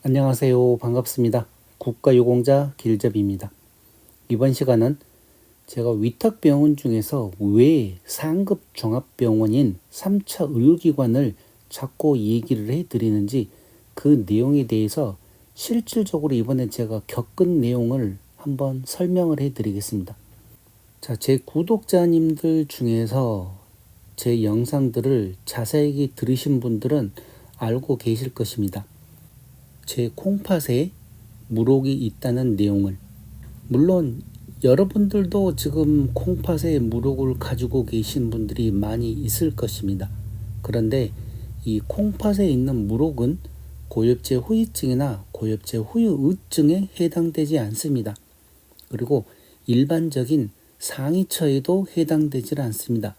안녕하세요. 반갑습니다. 국가유공자 길접입니다. 이번 시간은 제가 위탁병원 중에서 왜 상급 종합병원인 3차 의료기관을 자꾸 얘기를 해드리는지 그 내용에 대해서 실질적으로 이번에 제가 겪은 내용을 한번 설명을 해드리겠습니다. 자, 제 구독자님들 중에서 제 영상들을 자세히 들으신 분들은 알고 계실 것입니다. 제 콩팥에 물혹이 있다는 내용을. 물론 여러분들도 지금 콩팥에 물혹을 가지고 계신 분들이 많이 있을 것입니다. 그런데 이 콩팥에 있는 물혹은 고엽제 후유증이나 고엽제 후유증에 해당되지 않습니다. 그리고 일반적인 상위처에도 해당되지 않습니다.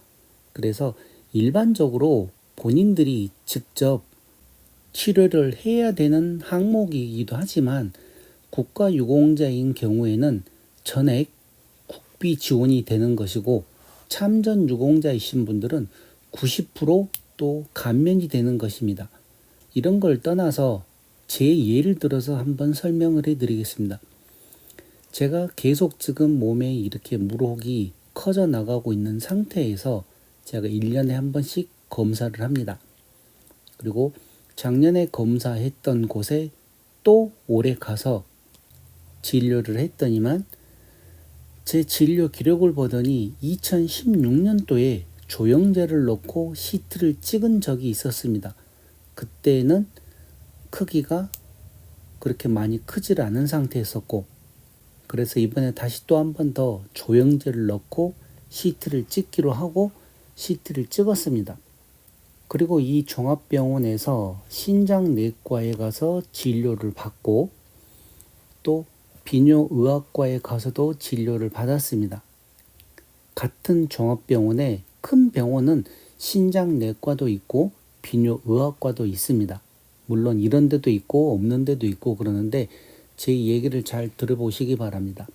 그래서 일반적으로 본인들이 직접 치료를 해야 되는 항목이기도 하지만 국가유공자인 경우에는 전액 국비 지원이 되는 것이고 참전 유공자이신 분들은 90%또 감면이 되는 것입니다. 이런 걸 떠나서 제 예를 들어서 한번 설명을 해드리겠습니다. 제가 계속 지금 몸에 이렇게 물혹이 커져 나가고 있는 상태에서 제가 1년에 한 번씩 검사를 합니다. 그리고 작년에 검사했던 곳에 또 올해 가서 진료를 했더니만 제 진료 기록을 보더니 2016년도에 조영제를 넣고 CT를 찍은 적이 있었습니다. 그때는 크기가 그렇게 많이 크질 않은 상태였었고, 그래서 이번에 다시 또 한 번 더 조영제를 넣고 CT를 찍기로 하고 CT를 찍었습니다. 그리고 이 종합병원에서 신장내과에 가서 진료를 받고 또 비뇨의학과에 가서도 진료를 받았습니다. 같은 종합병원에 큰 병원은 신장내과도 있고 비뇨의학과도 있습니다. 물론 이런 데도 있고 없는 데도 있고 그러는데 제 얘기를 잘 들어보시기 바랍니다.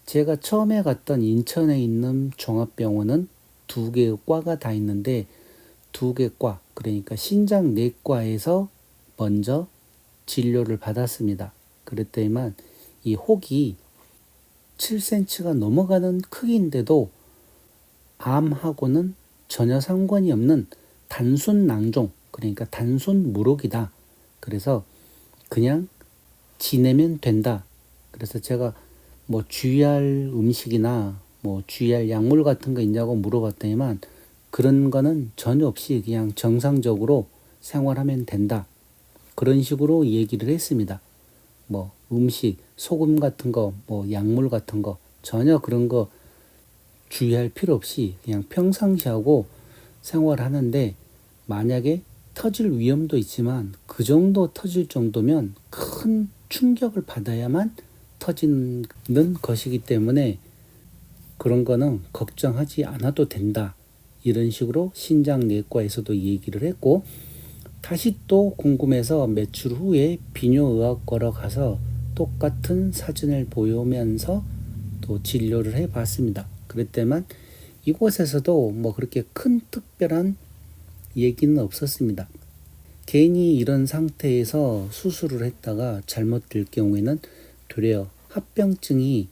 제가 처음에 갔던 인천에 있는 종합병원은 2개의 과가 다 있는데 2개 과, 그러니까 신장내과에서 먼저 진료를 받았습니다. 그랬더니만 이 혹이 7cm가 넘어가는 크기인데도 암하고는 전혀 상관이 없는 단순 낭종, 그러니까 단순 물혹이다. 그래서 그냥 지내면 된다. 그래서 제가 뭐 주의할 음식이나 뭐 주의할 약물 같은 거 있냐고 물어봤더니만 그런 거는 전혀 없이 그냥 정상적으로 생활하면 된다. 그런 식으로 얘기를 했습니다. 뭐 음식, 소금 같은 거, 뭐 약물 같은 거 전혀 그런 거 주의할 필요 없이 그냥 평상시하고 생활하는데 만약에 터질 위험도 있지만 그 정도 터질 정도면 큰 충격을 받아야만 터지는 것이기 때문에 그런 거는 걱정하지 않아도 된다. 이런 식으로 신장내과에서도 얘기를 했고 다시 또 궁금해서 며칠 후에 비뇨의학과로 가서 똑같은 사진을 보면서 또 진료를 해봤습니다. 그랬더만 이곳에서도 뭐 그렇게 큰 특별한 얘기는 없었습니다. 괜히 이런 상태에서 수술을 했다가 잘못될 경우에는 되려 합병증이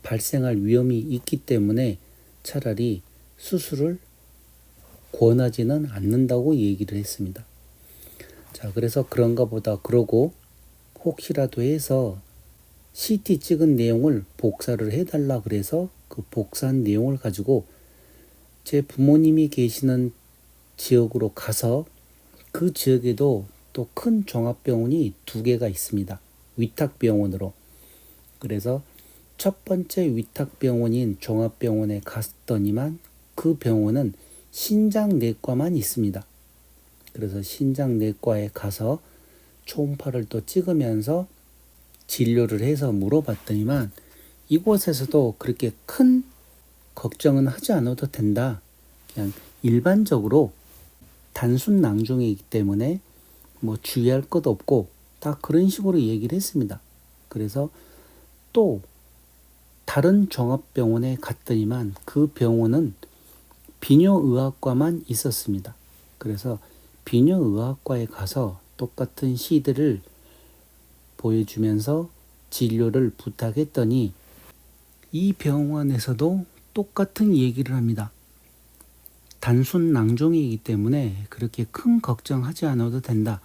발생할 위험이 있기 때문에 차라리 수술을 권하지는 않는다고 얘기를 했습니다. 자, 그래서 그런가 보다 그러고 혹시라도 해서 CT 찍은 내용을 복사를 해달라 그래서 그 복사한 내용을 가지고 제 부모님이 계시는 지역으로 가서 그 지역에도 또 큰 종합병원이 2개가 있습니다. 위탁병원으로. 그래서 첫 번째 위탁병원인 종합병원에 갔더니만 그 병원은 신장내과만 있습니다. 그래서 신장내과에 가서 초음파를 또 찍으면서 진료를 해서 물어봤더니만 이곳에서도 그렇게 큰 걱정은 하지 않아도 된다. 그냥 일반적으로 단순 낭종이기 때문에 뭐 주의할 것 없고 다 그런 식으로 얘기를 했습니다. 그래서 또 다른 종합병원에 갔더니만 그 병원은 비뇨의학과만 있었습니다. 그래서 비뇨의학과에 가서 똑같은 CT를 보여주면서 진료를 부탁했더니 이 병원에서도 똑같은 얘기를 합니다. 단순 낭종이기 때문에 그렇게 큰 걱정하지 않아도 된다.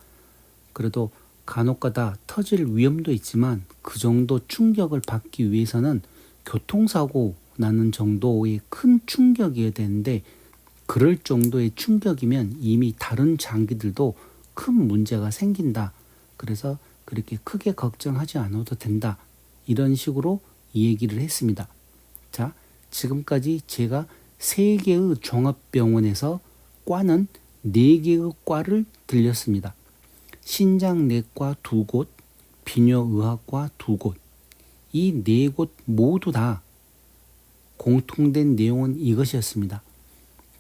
그래도 간혹가다 터질 위험도 있지만 그 정도 충격을 받기 위해서는 교통사고 나는 정도의 큰 충격이어야 되는데 그럴 정도의 충격이면 이미 다른 장기들도 큰 문제가 생긴다. 그래서 그렇게 크게 걱정하지 않아도 된다. 이런 식으로 얘기를 했습니다. 자, 지금까지 제가 3개의 종합병원에서 과는 4개의 과를 들렸습니다. 신장내과 2곳, 비뇨의학과 2곳. 이 4곳 모두 다 공통된 내용은 이것이었습니다.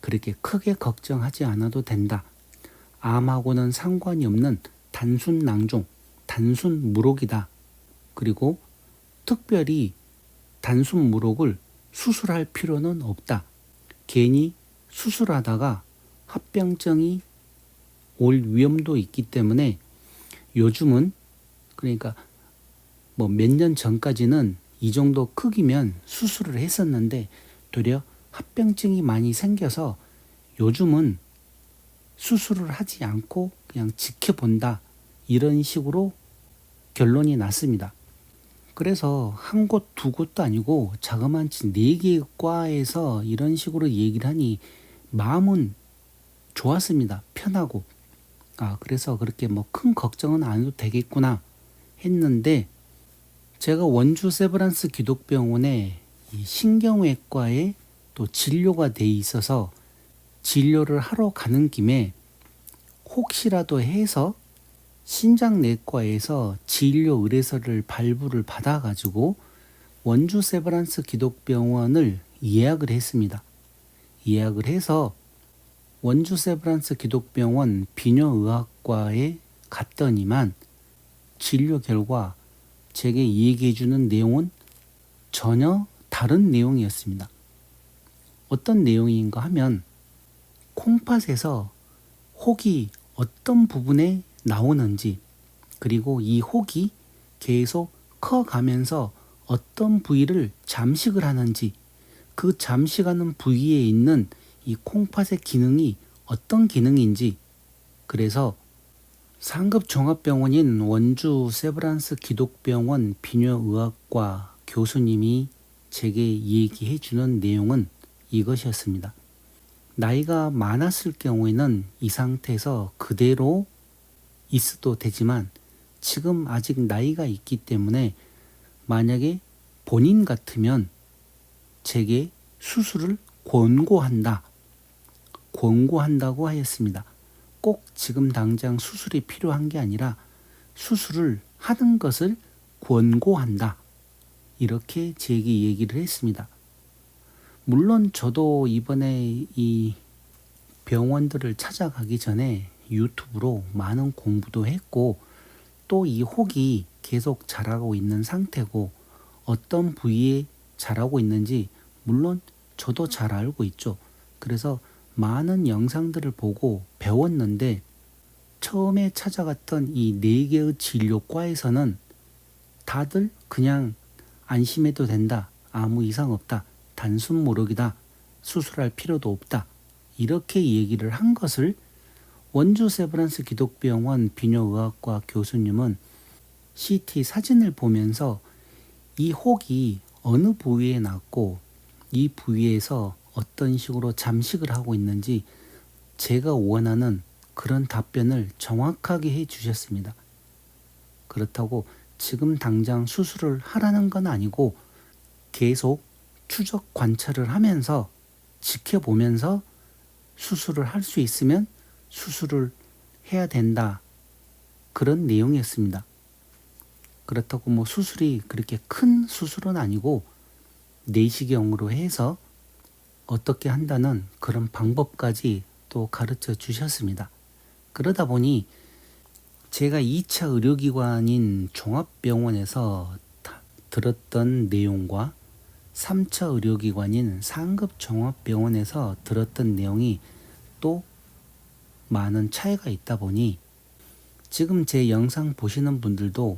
그렇게 크게 걱정하지 않아도 된다. 암하고는 상관이 없는 단순 낭종, 단순 물혹이다. 그리고 특별히 단순 물혹을 수술할 필요는 없다. 괜히 수술하다가 합병증이 올 위험도 있기 때문에 요즘은 그러니까 뭐 몇 년 전까지는 이 정도 크기면 수술을 했었는데 도리어 합병증이 많이 생겨서 요즘은 수술을 하지 않고 그냥 지켜본다. 이런 식으로 결론이 났습니다. 그래서 한 곳, 두 곳도 아니고 자그마치 4개의 과에서 이런 식으로 얘기를 하니 마음은 좋았습니다. 편하고. 그래서 그렇게 뭐 큰 걱정은 안 해도 되겠구나 했는데 제가 원주 세브란스 기독병원에 이 신경외과에 또 진료가 돼 있어서 진료를 하러 가는 김에 혹시라도 해서 신장내과에서 진료 의뢰서를 발부를 받아가지고 원주 세브란스 기독병원을 예약을 했습니다. 예약을 해서 원주 세브란스 기독병원 비뇨의학과에 갔더니만 진료 결과 제게 얘기해주는 내용은 전혀 다른 내용이었습니다. 어떤 내용인가 하면 콩팥에서 혹이 어떤 부분에 나오는지 그리고 이 혹이 계속 커가면서 어떤 부위를 잠식을 하는지 그 잠식하는 부위에 있는 이 콩팥의 기능이 어떤 기능인지 그래서 상급 종합병원인 원주 세브란스 기독병원 비뇨의학과 교수님이 제게 얘기해 주는 내용은 이것이었습니다. 나이가 많았을 경우에는 이 상태에서 그대로 있어도 되지만 지금 아직 나이가 있기 때문에 만약에 본인 같으면 제게 수술을 권고한다고 하였습니다. 꼭 지금 당장 수술이 필요한 게 아니라 수술을 하는 것을 권고한다. 이렇게 제게 얘기를 했습니다. 물론 저도 이번에 이 병원들을 찾아가기 전에 유튜브로 많은 공부도 했고 또 이 혹이 계속 자라고 있는 상태고 어떤 부위에 자라고 있는지 물론 저도 잘 알고 있죠. 그래서 많은 영상들을 보고 배웠는데 처음에 찾아갔던 이 4개의 진료과에서는 다들 그냥 안심해도 된다. 아무 이상 없다. 단순 모르기다. 수술할 필요도 없다. 이렇게 얘기를 한 것을 원주 세브란스 기독병원 비뇨의학과 교수님은 CT 사진을 보면서 이 혹이 어느 부위에 났고 이 부위에서 어떤 식으로 잠식을 하고 있는지 제가 원하는 그런 답변을 정확하게 해 주셨습니다. 그렇다고 지금 당장 수술을 하라는 건 아니고 계속 추적 관찰을 하면서 지켜보면서 수술을 할 수 있으면 수술을 해야 된다. 그런 내용이었습니다. 그렇다고 뭐 수술이 그렇게 큰 수술은 아니고 내시경으로 해서 어떻게 한다는 그런 방법까지 또 가르쳐 주셨습니다. 그러다 보니 제가 2차 의료기관인 종합병원에서 들었던 내용과 3차 의료기관인 상급 종합병원에서 들었던 내용이 또 많은 차이가 있다 보니 지금 제 영상 보시는 분들도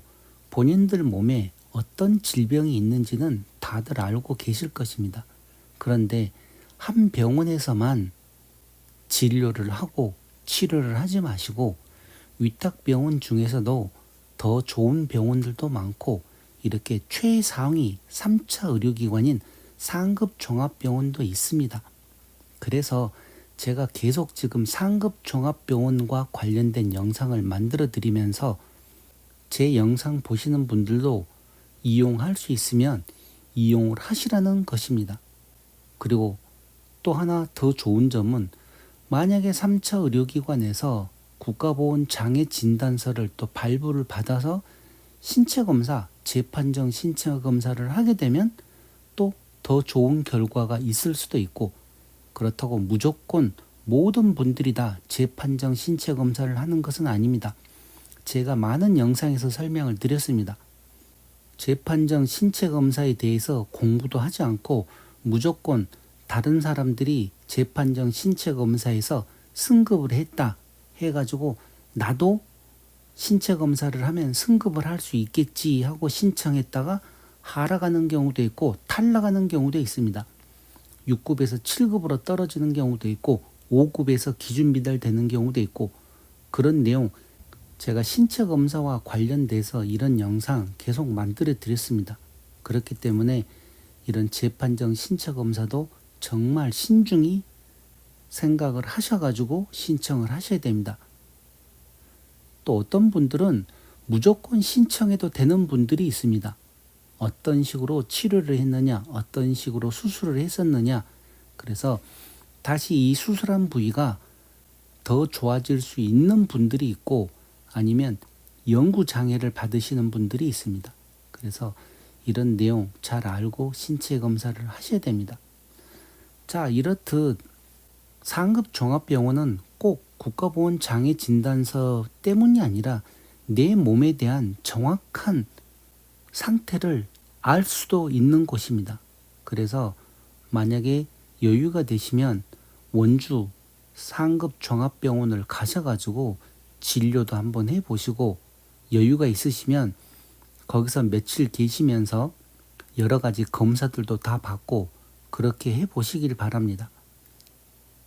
본인들 몸에 어떤 질병이 있는지는 다들 알고 계실 것입니다. 그런데 한 병원에서만 진료를 하고 치료를 하지 마시고 위탁병원 중에서도 더 좋은 병원들도 많고 이렇게 최상위 3차 의료기관인 상급 종합병원도 있습니다. 그래서 제가 계속 지금 상급 종합병원과 관련된 영상을 만들어 드리면서 제 영상 보시는 분들도 이용할 수 있으면 이용을 하시라는 것입니다. 그리고 또 하나 더 좋은 점은 만약에 3차 의료기관에서 국가보건장애진단서를 또 발부를 받아서 신체검사, 재판정 신체검사를 하게 되면 또 더 좋은 결과가 있을 수도 있고 그렇다고 무조건 모든 분들이 다 재판정 신체검사를 하는 것은 아닙니다. 제가 많은 영상에서 설명을 드렸습니다. 재판정 신체검사에 대해서 공부도 하지 않고 무조건 다른 사람들이 재판정 신체검사에서 승급을 했다 해가지고 나도 신체검사를 하면 승급을 할 수 있겠지 하고 신청했다가 하락하는 경우도 있고 탈락하는 경우도 있습니다. 6급에서 7급으로 떨어지는 경우도 있고 5급에서 기준 미달되는 경우도 있고 그런 내용 제가 신체검사와 관련돼서 이런 영상 계속 만들어 드렸습니다. 그렇기 때문에 이런 재판정 신체검사도 정말 신중히 생각을 하셔가지고 신청을 하셔야 됩니다. 또 어떤 분들은 무조건 신청해도 되는 분들이 있습니다. 어떤 식으로 치료를 했느냐, 어떤 식으로 수술을 했었느냐. 그래서 다시 이 수술한 부위가 더 좋아질 수 있는 분들이 있고 아니면 연구장애를 받으시는 분들이 있습니다. 그래서 이런 내용 잘 알고 신체 검사를 하셔야 됩니다. 자, 이렇듯 상급 종합병원은 꼭 국가보건장애진단서 때문이 아니라 내 몸에 대한 정확한 상태를 알 수도 있는 곳입니다. 그래서 만약에 여유가 되시면 원주 상급 종합병원을 가셔가지고 진료도 한번 해보시고 여유가 있으시면 거기서 며칠 계시면서 여러 가지 검사들도 다 받고 그렇게 해보시길 바랍니다.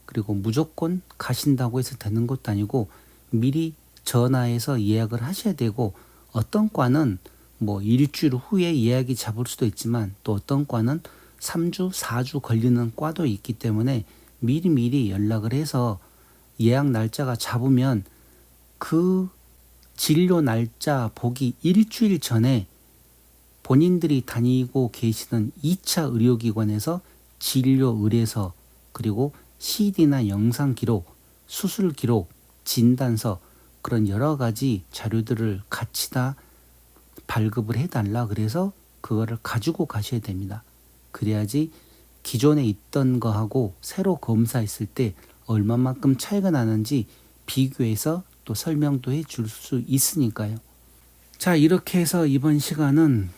그리고 무조건 가신다고 해서 되는 것도 아니고 미리 전화해서 예약을 하셔야 되고 어떤 과는 뭐 일주일 후에 예약이 잡을 수도 있지만 또 어떤 과는 3주, 4주 걸리는 과도 있기 때문에 미리미리 연락을 해서 예약 날짜가 잡으면 그 진료 날짜 보기 일주일 전에 본인들이 다니고 계시는 2차 의료기관에서 진료 의뢰서 그리고 CD나 영상 기록, 수술 기록, 진단서 그런 여러 가지 자료들을 같이 다 발급을 해달라 그래서 그거를 가지고 가셔야 됩니다. 그래야지 기존에 있던 거하고 새로 검사했을 때 얼마만큼 차이가 나는지 비교해서 또 설명도 해줄 수 있으니까요. 자, 이렇게 해서 이번 시간은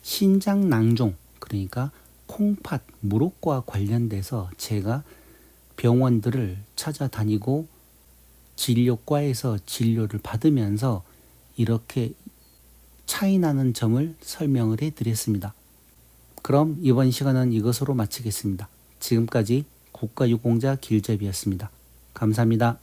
신장낭종 그러니까 콩팥, 무릎과 관련돼서 제가 병원들을 찾아다니고 진료과에서 진료를 받으면서 이렇게 차이 나는 점을 설명을 해드렸습니다. 그럼 이번 시간은 이것으로 마치겠습니다. 지금까지 국가유공자 길잡이였습니다. 감사합니다.